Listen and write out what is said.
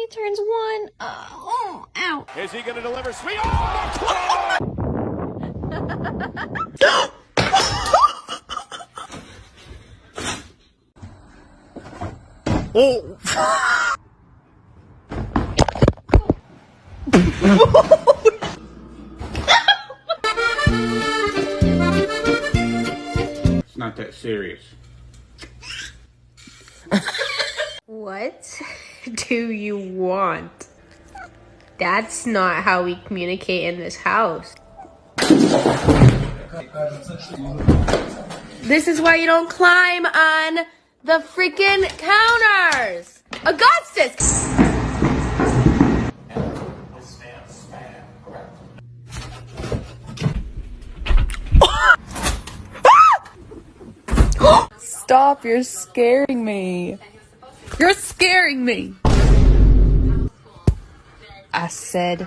he turns one. Ow. Is he going to deliver sweet? Oh, Oh. It's not that serious. What do you want? That's not how we communicate in this house. This is why you don't climb on the freaking counters! Augustus! Stop, you're scaring me. You're scaring me. I said